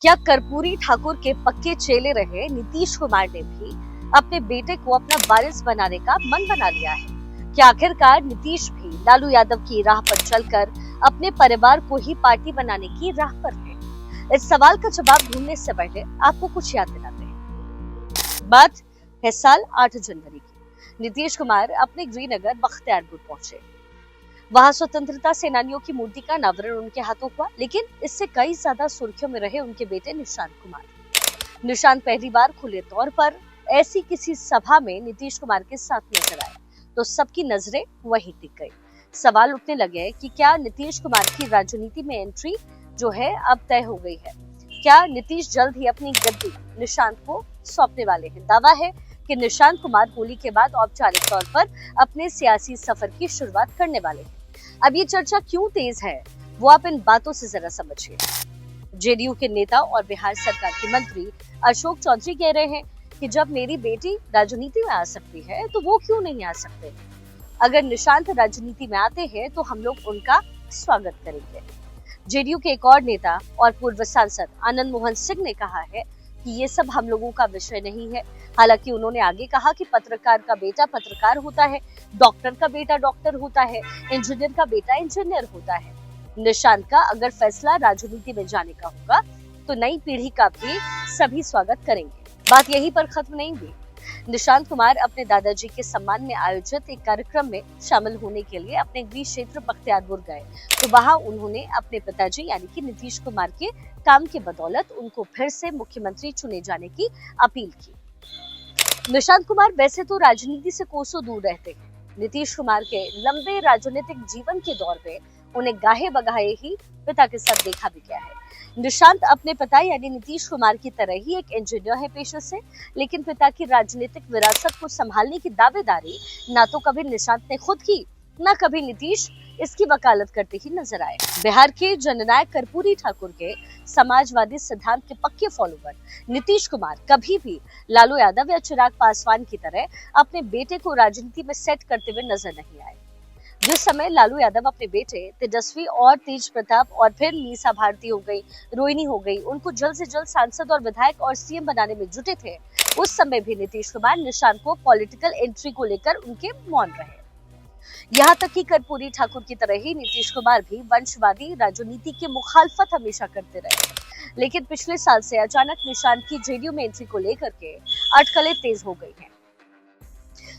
क्या कर्पूरी ठाकुर के पक्के चेले रहे नीतीश कुमार ने भी अपने बेटे को अपना वारिस बनाने का मन बना लिया है? क्या आखिरकार नीतीश भी लालू यादव की राह पर चलकर अपने परिवार को ही पार्टी बनाने की राह पर है? इस सवाल का जवाब ढूंढने से पहले आपको कुछ याद दिलाते हैं। बात है साल 8 जनवरी की। नीतीश कुमार अपने गृहनगर बख्तियारपुर पहुंचे। वहां स्वतंत्रता सेनानियों की मूर्ति का अनावरण उनके हाथों हुआ, लेकिन इससे कई ज्यादा सुर्खियों में रहे उनके बेटे निशांत कुमार। निशांत पहली बार खुले तौर पर ऐसी किसी सभा में नीतीश कुमार के साथ नजर आए तो सबकी नजरें वहीं टिक गई। सवाल उठने लगे कि क्या नीतीश कुमार की राजनीति में एंट्री जो है अब तय हो गई है? क्या नीतीश जल्द ही अपनी गद्दी निशांत को सौंपने वाले हैं? दावा है कि निशांत कुमार होली के बाद औपचारिक तौर पर अपने सियासी सफर की शुरुआत करने वाले हैं। अब ये चर्चा क्यों तेज है, वो आप इन बातों से जरा समझिए। जेडीयू के नेता और बिहार सरकार के मंत्री अशोक चौधरी कह रहे हैं कि जब मेरी बेटी राजनीति में आ सकती है तो वो क्यों नहीं आ सकते? अगर निशांत राजनीति में आते हैं तो हम लोग उनका स्वागत करेंगे। जेडीयू के एक और नेता और पूर्व सांसद आनंद मोहन सिंह ने कहा है कि ये सब हम लोगों का विषय नहीं है। हालांकि उन्होंने आगे कहा कि पत्रकार का बेटा पत्रकार होता है, डॉक्टर का बेटा डॉक्टर होता है, इंजीनियर का बेटा इंजीनियर होता है। निशांत का अगर फैसला राजनीति में जाने का होगा तो नई पीढ़ी का भी सभी स्वागत करेंगे। बात यहीं पर खत्म नहीं हुई। निशांत कुमार अपने दादाजी के सम्मान में आयोजित एक कार्यक्रम में शामिल होने के लिए अपने गृह क्षेत्र बख्तियारपुर गए तो वहां उन्होंने अपने पिताजी यानी कि नीतीश कुमार के काम के बदौलत उनको फिर से मुख्यमंत्री चुने जाने की अपील की। निशांत कुमार वैसे तो राजनीति से कोसों दूर रहते हैं। नीतीश कुमार के लंबे राजनीतिक जीवन के दौर में उन्हें गाहे बगाहे ही पिता के साथ देखा भी गया है। निशांत अपने पिता यानी नीतीश कुमार की तरह ही एक इंजीनियर है पेशे से, लेकिन पिता की राजनीतिक विरासत को संभालने की दावेदारी ना तो कभी निशांत ने खुद की, ना कभी नीतीश इसकी वकालत करते ही नजर आए। बिहार के जननायक कर्पूरी ठाकुर के समाजवादी सिद्धांत के पक्के फॉलोवर नीतीश कुमार कभी भी लालू यादव या चिराग पासवान की तरह अपने बेटे को राजनीति में सेट करते हुए नजर नहीं आए। जिस समय लालू यादव अपने बेटे तेजस्वी और तेज प्रताप और फिर मीसा भारती हो गई, रोहिणी हो गई, उनको जल्द से जल्द सांसद और विधायक और सीएम बनाने में जुटे थे, उस समय भी नीतीश कुमार निशांत को पॉलिटिकल एंट्री को लेकर उनके मौन रहे। यहाँ तक कि कर्पूरी ठाकुर की तरह ही नीतीश कुमार भी वंशवादी राजनीति की मुखालफत हमेशा करते रहे। लेकिन पिछले साल से अचानक निशांत की जेडीयू में एंट्री को लेकर के अटकलें तेज हो गई हैं।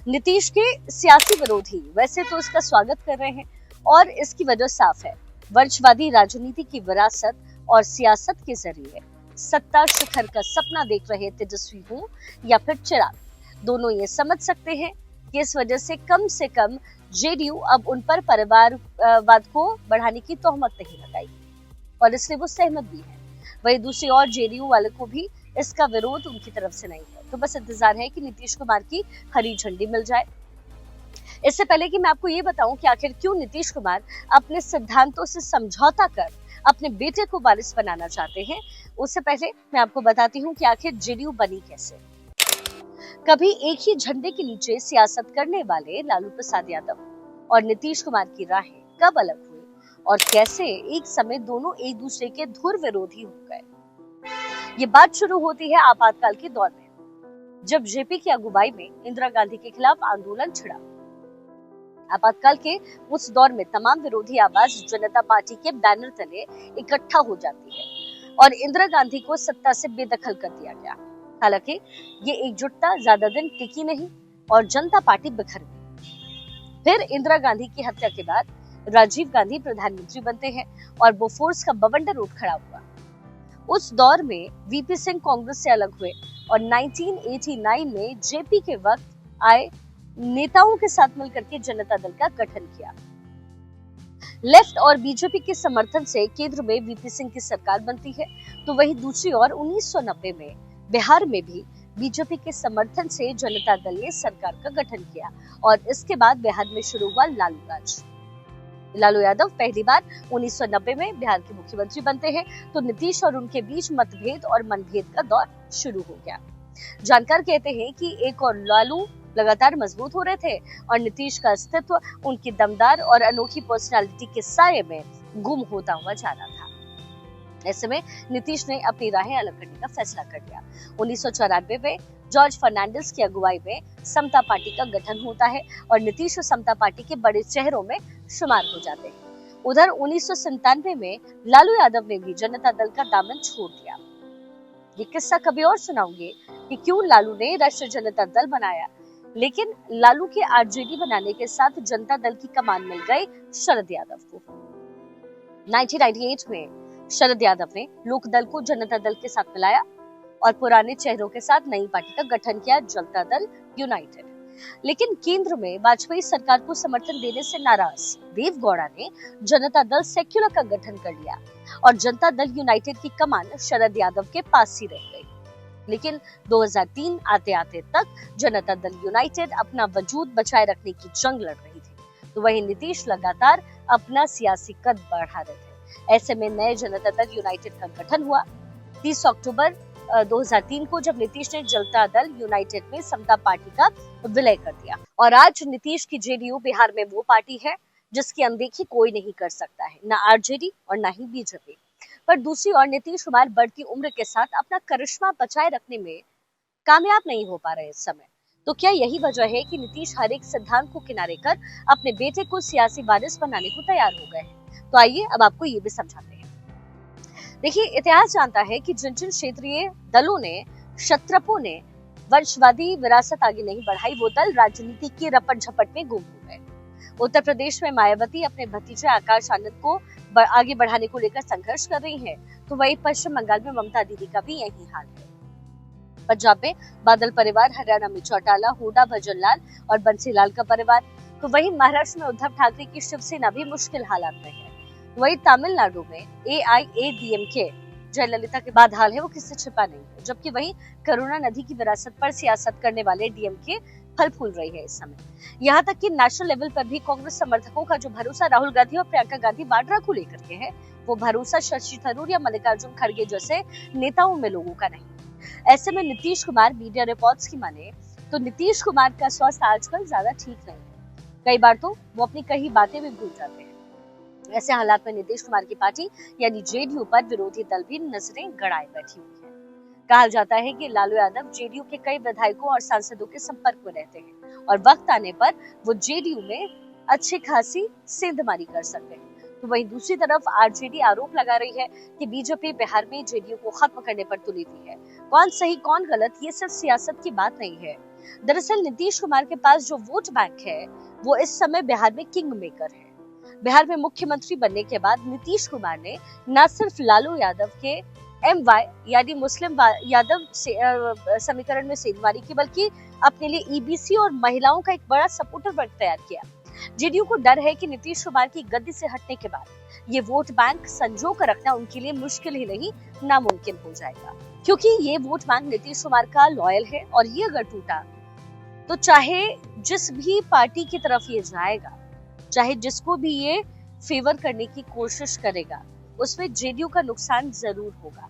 नीतीश के सियासी विरोधी वैसे तो इसका स्वागत कर रहे हैं और इसकी वजह साफ है। वंशवादी राजनीति की विरासत और सियासत के जरिए सत्ता शिखर का सपना देख रहे तेजस्वी हो या फिर चिराग, दोनों ये समझ सकते हैं कि इस वजह से कम जेडीयू अब उन पर परिवारवाद को बढ़ाने की तोहमत नहीं लगाएगी और इसलिए वो सहमत भी है। वही दूसरी ओर जेडीयू वाले को भी इसका विरोध उनकी तरफ से नहीं है, तो बस इंतजार है कि नीतीश कुमार की हरी झंडी मिल जाए। इससे पहले कि मैं आपको ये बताऊं कि आखिर क्यों नीतीश कुमार अपने सिद्धांतों से समझौता कर अपने बेटे को वारिस बनाना चाहते हैं, उससे पहले मैं आपको बताती हूँ कि आखिर जेडीयू बनी कैसे। कभी एक ही झंडे के नीचे सियासत करने वाले लालू प्रसाद यादव और नीतीश कुमार की राहें कब अलग हुई और कैसे एक समय दोनों एक दूसरे के धुर विरोधी हो गए। ये बात शुरू होती है आपातकाल के दौर में, जब जेपी की अगुवाई में इंदिरा गांधी के खिलाफ आंदोलन छिड़ा। आपातकाल के उस दौर में तमाम विरोधी आवाज जनता पार्टी के बैनर तले इकट्ठा हो जाती है और इंदिरा गांधी को सत्ता से बेदखल कर दिया गया। हालांकि ये एकजुटता ज्यादा दिन टिकी नहीं और जनता पार्टी बिखर गई। फिर इंदिरा गांधी की हत्या के बाद राजीव गांधी प्रधानमंत्री बनते हैं और बोफोर्स का बवंडर उठ खड़ा हुआ। उस दौर में वीपी सिंह कांग्रेस से अलग हुए और 1989 में जेपी के वक्त आए नेताओं के साथ मिलकर के जनता दल का गठन किया। लेफ्ट और बीजेपी के समर्थन से केंद्र में वीपी सिंह की सरकार बनती है, तो वही दूसरी ओर 1990 में बिहार में भी बीजेपी के समर्थन से जनता दल ने सरकार का गठन किया और इसके बाद बिहार में शुरू हुआ लालू राज। लालू यादव पहली बार 1990 में बिहार के मुख्यमंत्री बनते हैं, तो नीतीश और उनके बीच मतभेद और मनभेद का दौर शुरू हो गया। जानकार कहते हैं कि एक और लालू लगातार मजबूत हो रहे थे और नीतीश का अस्तित्व उनकी दमदार और अनोखी पर्सनालिटी के साये में गुम होता हुआ जा रहा था। ऐसे में नीतीश ने अपनी राहें अलग करने का फैसला कर लिया। 1994 में जॉर्ज फर्नांडिस की अगुवाई में समता पार्टी का गठन होता है और नीतीश समता पार्टी के बड़े चेहरों में शुमार हो जाते हैं। उधर 1997 में लालू यादव ने भी जनता दल का दामन छोड़ दिया। ये किस्सा कभी और सुनाऊंगे कि क्यों लालू ने राष्ट्रीय जनता दल बनाया, लेकिन लालू के आरजेडी बनाने के साथ जनता दल की कमान मिल गई शरद यादव को। 1998 में शरद यादव ने लोकदल को जनता दल के साथ मिलाया और पुराने चेहरों के साथ नई पार्टी का गठन किया, जनता दल यूनाइटेड। लेकिन केंद्र में वाजपेयी सरकार को समर्थन देने से नाराज देव गौड़ा ने जनता दल सेक्युलर का गठन कर लिया और जनता दल यूनाइटेड की कमान शरद यादव के पास ही रह गई। लेकिन 2003 आते आते तक जनता दल यूनाइटेड अपना वजूद बचाए रखने की जंग लड़ रही थी, तो वहीं नीतीश लगातार अपना सियासी कद बढ़ा रहे थे। ऐसे में नए जनता दल यूनाइटेड का गठन हुआ। 30 अक्टूबर 2003 को जब नीतीश ने जनता दल यूनाइटेड में समता पार्टी का विलय कर दिया और आज नीतीश की जेडीयू बिहार में वो पार्टी है जिसकी अनदेखी कोई नहीं कर सकता है, ना आरजेडी और ना ही बीजेपी। पर दूसरी ओर नीतीश कुमार बढ़ती उम्र के साथ अपना करिश्मा बचाए रखने में कामयाब नहीं हो पा रहे इस समय। तो क्या यही वजह है कि नीतीश हर एक सिद्धांत को किनारे कर अपने बेटे को सियासी वारिस बनाने को तैयार हो गए हैं? तो आइए अब आपको ये भी समझाते हैं। देखिए, इतिहास जानता है कि जिन जिन क्षेत्रीय दलों ने, क्षत्रपों ने वंशवादी विरासत आगे नहीं बढ़ाई, वो दल राजनीति की रपट झपट में गुम हो गए। उत्तर प्रदेश में मायावती अपने भतीजे आकाश आनंद को आगे बढ़ाने को लेकर संघर्ष कर रही है, तो वही पश्चिम बंगाल में ममता दीदी का भी यही हाल है। पंजाब में बादल परिवार, हरियाणा में चौटाला, हुडा, भजनलाल और बंसीलाल का परिवार, तो वही महाराष्ट्र में उद्धव ठाकरे की शिवसेना भी मुश्किल हालात में है। वही तमिलनाडु में AIADMK जयललिता के बाद हाल है वो किससे छिपा नहीं है, जबकि वही करुणा निधि की विरासत पर सियासत करने वाले DMK फल फूल रही है इस समय। यहाँ तक कि नेशनल लेवल पर भी कांग्रेस समर्थकों का जो भरोसा राहुल गांधी और प्रियंका गांधी वाड्रा को लेकर के है, वो भरोसा शशि थरूर या मल्लिकार्जुन खड़गे जैसे नेताओं में लोगों का नहीं। ऐसे में नीतीश कुमार, मीडिया रिपोर्ट्स की माने तो नीतीश कुमार का स्वास्थ्य आजकल ज्यादा ठीक नहीं है। कई बार तो वो अपनी कही बातें भी भूल जाते हैं। ऐसे हालात में नीतीश कुमार की पार्टी यानी जेडीयू पर विरोधी दल भी नजरें गड़ाए बैठी हुई है। कहा जाता है कि लालू यादव जेडीयू के कई विधायकों और सांसदों के संपर्क में रहते हैं और वक्त आने पर वो जेडीयू में अच्छी खासी सेंधमारी कर सकते हैं। तो वहीं दूसरी तरफ आरजेडी आरोप लगा रही है कि बीजेपी बिहार में जेडीयू को खत्म करने पर तुली हुई है। कौन सही कौन गलत, ये सिर्फ सियासत की बात नहीं है। दरअसल नीतीश कुमार के पास जो वोट बैंक है वो इस समय बिहार में किंग मेकर है। बिहार में मुख्यमंत्री बनने के बाद नीतीश कुमार ने न सिर्फ लालू यादव के MY यानी मुस्लिम यादव समीकरण में सेंधमारी की, बल्कि अपने लिए EBC और महिलाओं का एक बड़ा सपोर्टर वर्ग तैयार किया। जेडीयू को डर है कि नीतीश कुमार की गद्दी से हटने के बाद ये वोट बैंक संजो कर रखना उनके लिए मुश्किल ही नहीं नामुमकिन हो जाएगा, क्योंकि ये वोट बैंक नीतीश कुमार का लॉयल है और ये अगर टूटा तो चाहे जिस भी पार्टी की तरफ ये जाएगा, चाहे जिसको भी ये फेवर करने की कोशिश करेगा, उसमें जेडीयू का नुकसान जरूर होगा।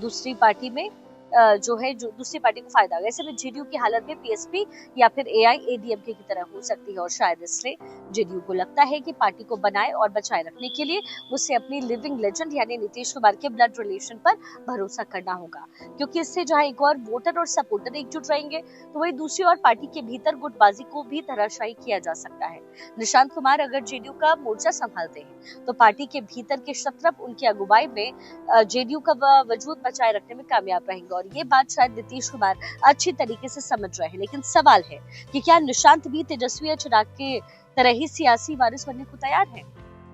दूसरी पार्टी में जो दूसरी पार्टी को फायदा होगा। ऐसे में जेडीयू की हालत में पीएसपी या फिर AIADMK की तरह हो सकती है और शायद इसलिए जेडीयू को लगता है कि पार्टी को बनाए और बचाए रखने के लिए उसे अपनी लिविंग लेजेंड यानी नीतीश कुमार के ब्लड रिलेशन पर भरोसा करना होगा, क्योंकि इससे जहां एक और वोटर और सपोर्टर एकजुट रहेंगे, तो वही दूसरी ओर पार्टी के भीतर गुटबाजी को भी धराशायी किया जा सकता है। निशांत कुमार अगर जेडीयू का मोर्चा संभालते हैं तो पार्टी के भीतर के शत्रप उनकी अगुवाई में जेडीयू का वजूद बचाए रखने में कामयाब रहेंगे। और ये बात शायद नीतीश कुमार अच्छी तरीके से समझ रहे हैं, लेकिन सवाल है कि क्या निशांत भी तेजस्वी या चिराग के तरह ही सियासी वारिस बनने को तैयार है?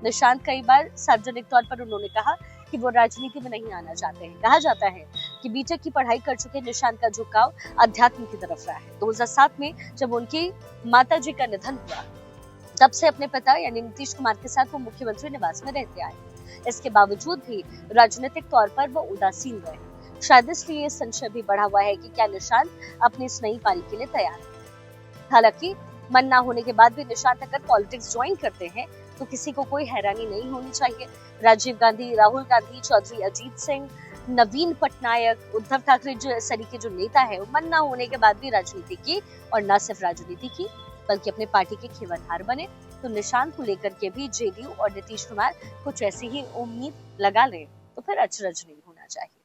निशांत कई बार सार्वजनिक तौर पर उन्होंने कहा कि वो राजनीति में नहीं आना चाहते हैं। कहा जाता है कि बीटेक की पढ़ाई कर चुके निशांत का झुकाव अध्यात्म की तरफ रहा है। 2007 में जब उनकी माता जी का निधन हुआ, तब से अपने पिता यानी नीतीश कुमार के साथ वो मुख्यमंत्री निवास में रहते आए। इसके बावजूद भी राजनीतिक तौर पर वो उदासीन रहे। शायद इसलिए संशय भी बढ़ा हुआ है कि क्या निशांत अपनी इस नई पारी के लिए तैयार है। हालांकि मन ना होने के बाद भी निशांत अगर पॉलिटिक्स ज्वाइन करते हैं तो किसी को कोई हैरानी नहीं होनी चाहिए। राजीव गांधी, राहुल गांधी, चौधरी अजीत सिंह, नवीन पटनायक, उद्धव ठाकरे सरीके जो नेता है, मन ना होने के बाद भी राजनीति की, और न सिर्फ राजनीति की बल्कि अपने पार्टी के खेवनहार बने। तो निशांत को लेकर के भी जेडीयू और नीतीश कुमार कुछ ऐसी ही उम्मीद लगा लें तो फिर अचरज नहीं होना चाहिए।